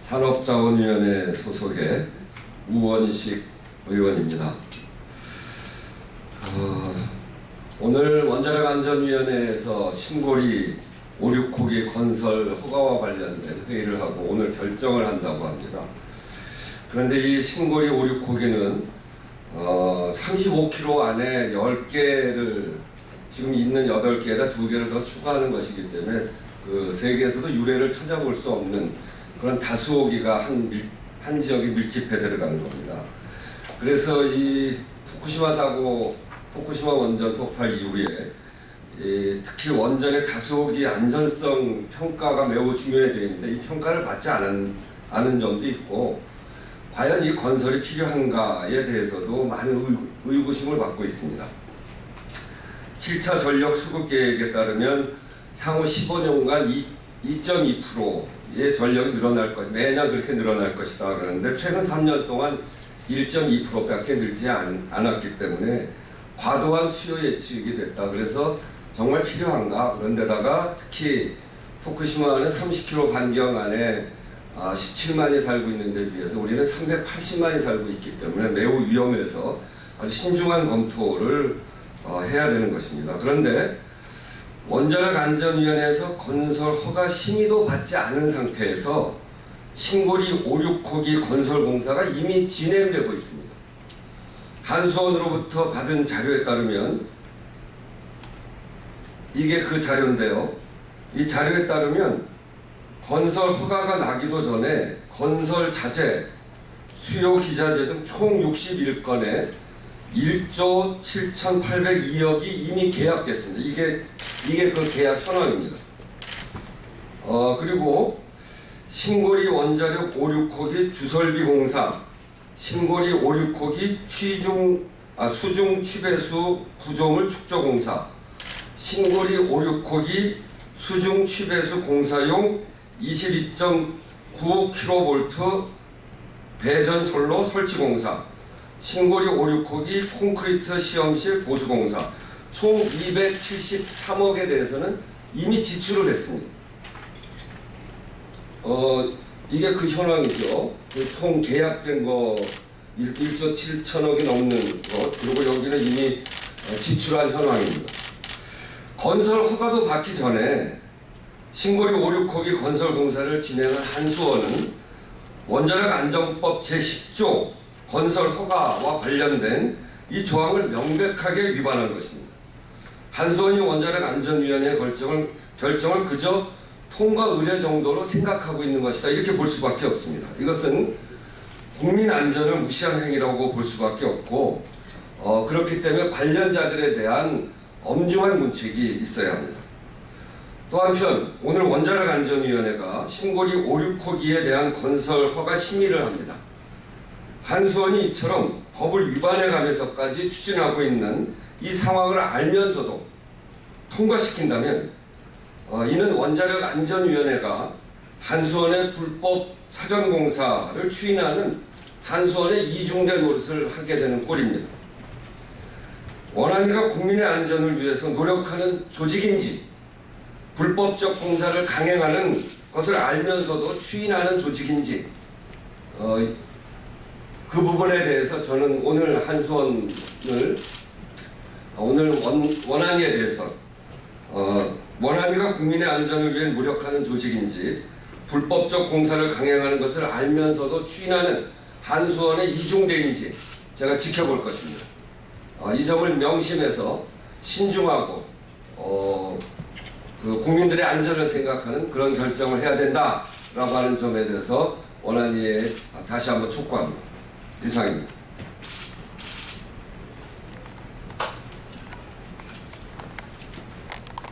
산업자원위원회 소속의 우원식 의원입니다. 오늘 원자력안전위원회에서 신고리 5, 6호기 건설 허가와 관련된 회의를 하고 오늘 결정을 한다고 합니다. 그런데 이 신고리 5, 6호기는 35km 안에 10개를 지금 있는 8개에다 2개를 더 추가하는 것이기 때문에 그 세계에서도 유례를 찾아볼 수 없는 그런 다수호기가 한 지역에 밀집해 들어가는 겁니다. 그래서 이 후쿠시마 사고, 후쿠시마 원전 폭발 이후에 특히 원전의 다수호기 안전성 평가가 매우 중요해졌는데 이 평가를 받지 않은 점도 있고 과연 이 건설이 필요한가에 대해서도 많은 의구심을 받고 있습니다. 7차 전력 수급 계획에 따르면 향후 15년간 2.2%의 전력이 늘어날 것, 매년 그렇게 늘어날 것이다 그러는데 최근 3년 동안 1.2%밖에 늘지 않았기 때문에 과도한 수요 예측이 됐다. 그래서 정말 필요한가? 그런데다가 특히 후쿠시마는 30km 반경 안에 17만이 살고 있는 데 비해서 우리는 380만이 살고 있기 때문에 매우 위험해서 아주 신중한 검토를 해야 되는 것입니다. 그런데 원자력안전위원회에서 건설 허가 심의도 받지 않은 상태에서 신고리 5, 6호기 건설 공사가 이미 진행되고 있습니다. 한수원으로부터 받은 자료에 따르면 이게 그 자료인데요. 이 자료에 따르면 건설 허가가 나기도 전에 건설 자재, 수요 기자재 등 총 61건에 1조 7,802억이 이미 계약됐습니다. 이게 그 계약 현황입니다. 그리고 신고리 원자력 5, 6호기 주설비 공사, 신고리 5, 6호기 수중 취배수 구조물 축조 공사, 신고리 5, 6호기 수중 취배수 공사용 22.95kV 배전 선로 설치 공사, 신고리 5, 6호기 콘크리트 시험실 보수 공사, 총 273억에 대해서는 이미 지출을 했습니다. 이게 그 현황이죠. 총 계약된 거 1조 7천억이 넘는 것, 그리고 여기는 이미 지출한 현황입니다. 건설 허가도 받기 전에 신고리 5, 6호기 건설 공사를 진행한 한수원은 원자력 안전법 제10조 건설 허가와 관련된 이 조항을 명백하게 위반한 것입니다. 한수원이 원자력 안전위원회의 결정을 그저 통과 의뢰 정도로 생각하고 있는 것이다. 이렇게 볼 수밖에 없습니다. 이것은 국민 안전을 무시한 행위라고 볼 수밖에 없고 그렇기 때문에 관련자들에 대한 엄중한 문책이 있어야 합니다. 또 한편 오늘 원자력안전위원회가 신고리 5, 6호기에 대한 건설 허가 심의를 합니다. 한수원이 이처럼 법을 위반해가면서까지 추진하고 있는 이 상황을 알면서도 통과시킨다면 이는 원자력안전위원회가 한수원의 불법 사전공사를 추인하는 한수원의 이중대 노릇을 하게 되는 꼴입니다. 원안위가 국민의 안전을 위해서 노력하는 조직인지 불법적 공사를 강행하는 것을 알면서도 추인하는 조직인지 그 부분에 대해서 저는 오늘 한수원을 오늘 원안위에 대해서 원안위가 국민의 안전을 위해 노력하는 조직인지 불법적 공사를 강행하는 것을 알면서도 추인하는 한수원의 이중대인지 제가 지켜볼 것입니다. 이 점을 명심해서 신중하고 그 국민들의 안전을 생각하는 그런 결정을 해야 된다라고 하는 점에 대해서 원안위에 다시 한번 촉구합니다. 이상입니다.